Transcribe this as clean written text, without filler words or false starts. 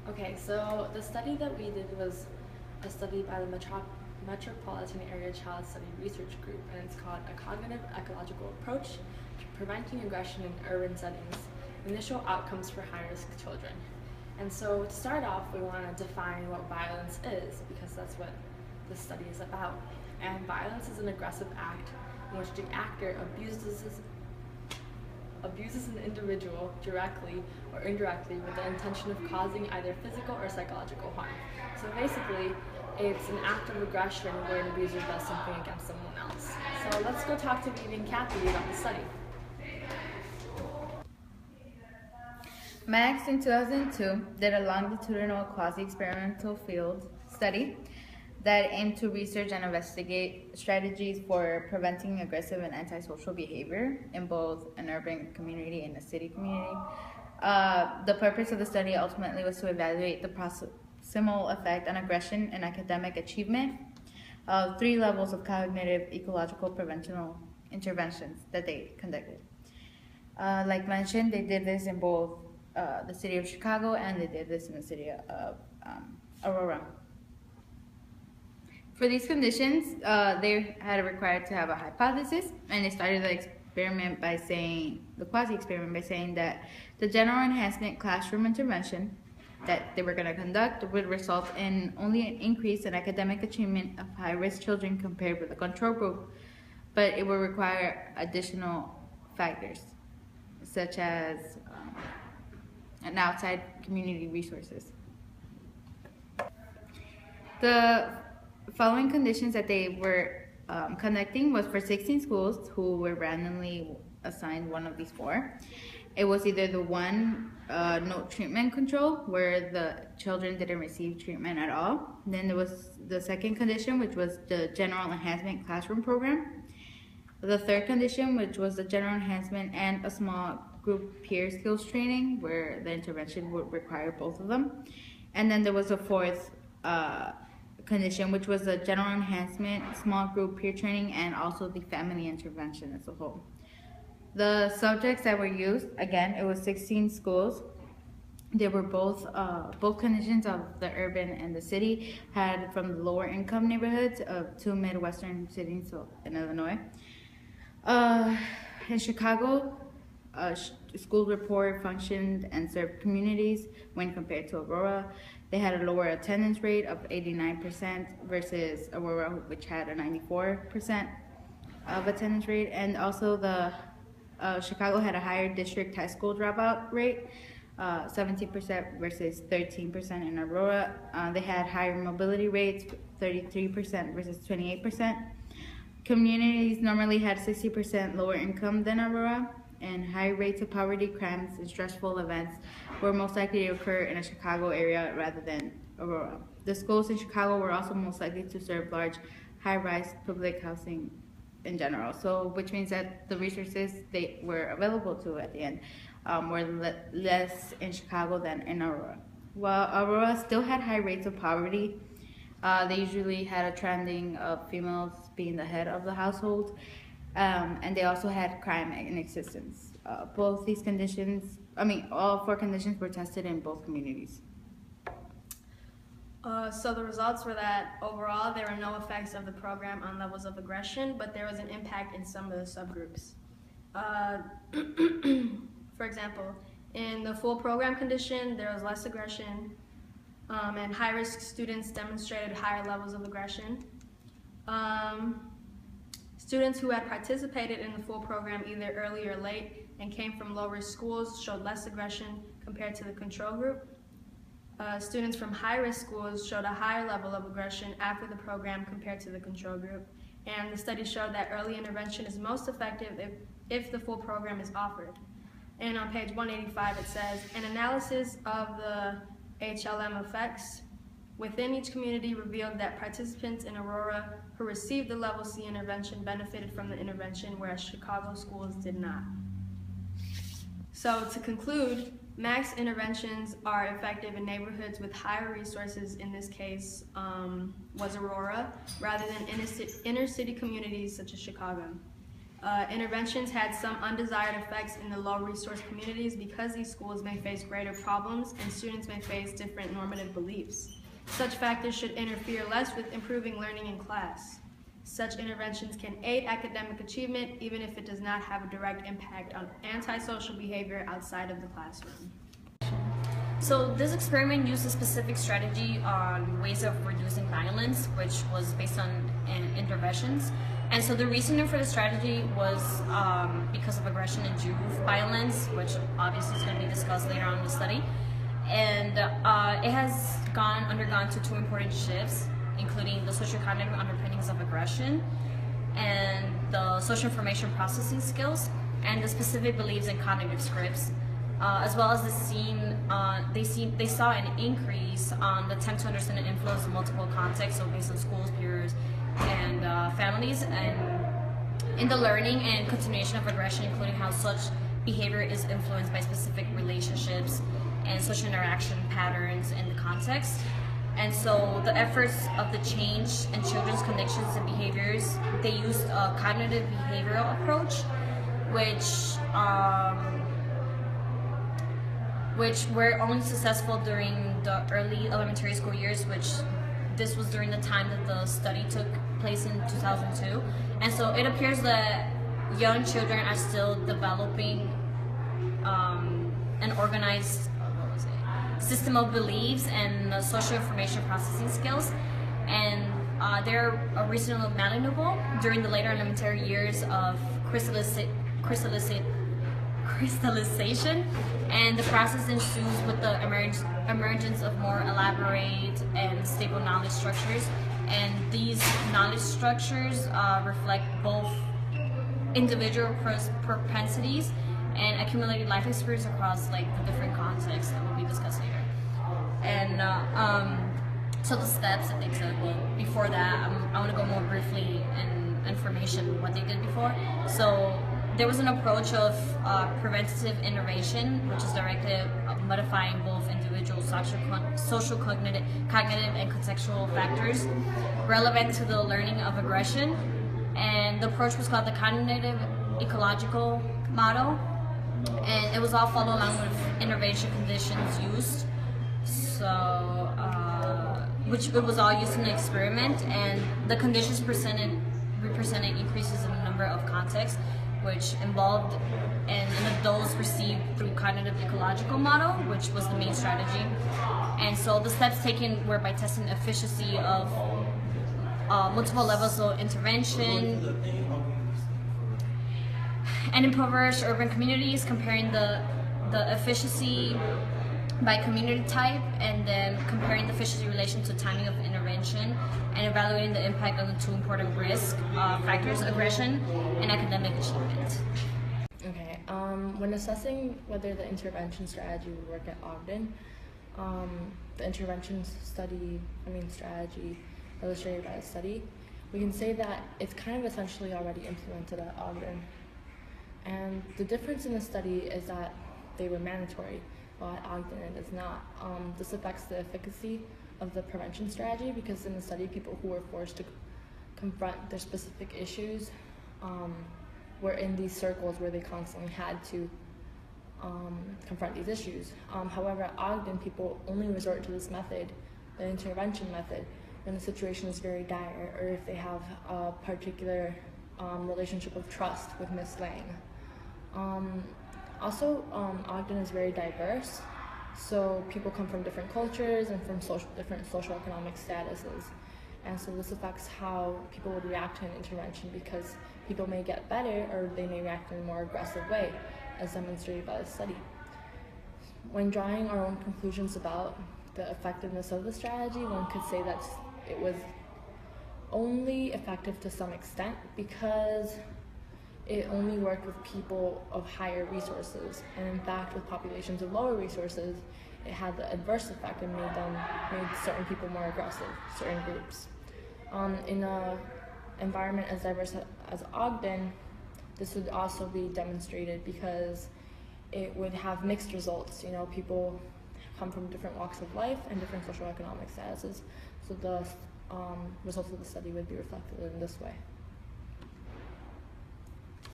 Okay, so the study that we did was a study by the Metropolitan Area Child Study Research Group, and it's called A Cognitive Ecological Approach to Preventing Aggression in Urban Settings, Initial Outcomes for High-Risk Children. And so to start off, we want to define what violence is, because that's what this study is about. And violence is an aggressive act in which the actor abuses an individual directly or indirectly with the intention of causing either physical or psychological harm. So basically, it's an act of aggression where an abuser does something against someone else. So let's go talk to Vivi and Kathy about the study. Max in 2002 did a longitudinal quasi-experimental field study that aimed to research and investigate strategies for preventing aggressive and antisocial behavior in both an urban community and a city community. The purpose of the study ultimately was to evaluate the proximal effect on aggression and academic achievement of 3 levels of cognitive ecological preventional interventions that they conducted. Like mentioned, they did this in both the city of Chicago, and they did this in the city of Aurora. For these conditions, they had required to have a hypothesis, and they started the experiment by saying, the quasi-experiment by saying that the general enhancement classroom intervention that they were going to conduct would result in only an increase in academic achievement of high-risk children compared with the control group, but it would require additional factors, such as and outside community resources. The following conditions that they were conducting was for 16 schools who were randomly assigned one of these 4. It was either the no treatment control, where the children didn't receive treatment at all. Then there was the second condition, which was the general enhancement classroom program. The third condition, which was the general enhancement and a small group peer skills training, where the intervention would require both of them. And then there was a fourth condition, which was the general enhancement, small group peer training, and also the family intervention as a whole. The subjects that were used, again, it was 16 schools. They were both conditions of the urban and the city, had from the lower income neighborhoods of 2 Midwestern cities in Illinois. In Chicago, school report functioned and served communities when compared to Aurora. They had a lower attendance rate of 89% versus Aurora, which had a 94% of attendance rate. And also Chicago had a higher district high school dropout rate, 17% versus 13% in Aurora. They had higher mobility rates, 33% versus 28%. Communities normally had 60% lower income than Aurora, and high rates of poverty, crimes, and stressful events were most likely to occur in a Chicago area rather than Aurora. The schools in Chicago were also most likely to serve large, high-rise public housing in general, so which means that the resources they were available to at the end were less in Chicago than in Aurora. While Aurora still had high rates of poverty, they usually had a trending of females being the head of the household, and they also had crime in existence. Both these conditions, all 4 conditions were tested in both communities. So the results were that overall there were no effects of the program on levels of aggression, but there was an impact in some of the subgroups. For example, in the full program condition, there was less aggression, and high-risk students demonstrated higher levels of aggression. Students who had participated in the full program either early or late and came from low-risk schools showed less aggression compared to the control group. Students from high-risk schools showed a higher level of aggression after the program compared to the control group. And the study showed that early intervention is most effective if the full program is offered. And on page 185 it says, an analysis of the HLM effects within each community revealed that participants in Aurora who received the level C intervention benefited from the intervention, whereas Chicago schools did not. So to conclude, max interventions are effective in neighborhoods with higher resources. In this case was Aurora, rather than inner city communities such as Chicago. Interventions had some undesired effects in the low-resource communities because these schools may face greater problems and students may face different normative beliefs. Such factors should interfere less with improving learning in class. Such interventions can aid academic achievement even if it does not have a direct impact on antisocial behavior outside of the classroom. So this experiment used a specific strategy on ways of reducing violence, which was based on interventions. And so the reasoning for the strategy was because of aggression and youth violence, which obviously is going to be discussed later on in the study. And it has undergone to two important shifts, including the socio-cognitive underpinnings of aggression and the social information processing skills and the specific beliefs and cognitive scripts, as well as they saw an increase on the attempt to understand and influence of multiple contexts, so based on schools, peers, and families, and in the learning and continuation of aggression, including how such behavior is influenced by specific relationships and social interaction patterns in the context. And so the efforts of the change in children's connections and behaviors, they used a cognitive behavioral approach, which were only successful during the early elementary school years, which this was during the time that the study took place in 2002. And so it appears that young children are still developing an organized system of beliefs and social information processing skills, and they're reasonably malleable during the later elementary years of crystallization, and the process ensues with the emergence of more elaborate and stable knowledge structures, and these knowledge structures reflect both individual propensities and accumulated life experience across the different contexts that will be discussed later. And so the steps that they took, well, before that, I want to go more briefly in information what they did before. So there was an approach of preventative intervention, which is directed at modifying both individual social cognitive and contextual factors relevant to the learning of aggression. And the approach was called the cognitive ecological model, and it was all followed along with intervention conditions used. So, which it was all used in the experiment, and the conditions represented increases in the number of contexts, which involved and those received through cognitive ecological model, which was the main strategy. And so the steps taken were by testing the efficacy of multiple levels of intervention and impoverished urban communities, comparing the efficacy by community type, and then comparing the efficiency relation to timing of intervention, and evaluating the impact of the two important risk factors, aggression and academic achievement. Okay, when assessing whether the intervention strategy would work at Ogden, the intervention strategy illustrated by the study, we can say that it's kind of essentially already implemented at Ogden. And the difference in the study is that they were mandatory, while at Ogden it is not. This affects the efficacy of the prevention strategy, because in the study, people who were forced to confront their specific issues were in these circles where they constantly had to confront these issues. However, at Ogden, people only resort to this method, the intervention method, when the situation is very dire, or if they have a particular relationship of trust with Miss Lang. Also, Ogden is very diverse, so people come from different cultures and from different socioeconomic statuses. And so this affects how people would react to an intervention, because people may get better or they may react in a more aggressive way, as demonstrated by the study. When drawing our own conclusions about the effectiveness of the strategy, one could say that it was only effective to some extent, because it only worked with people of higher resources, and in fact with populations of lower resources it had the adverse effect and made certain people more aggressive, certain groups. In an environment as diverse as Ogden, this would also be demonstrated, because it would have mixed results. You know, people come from different walks of life and different socioeconomic statuses, so the results of the study would be reflected in this way.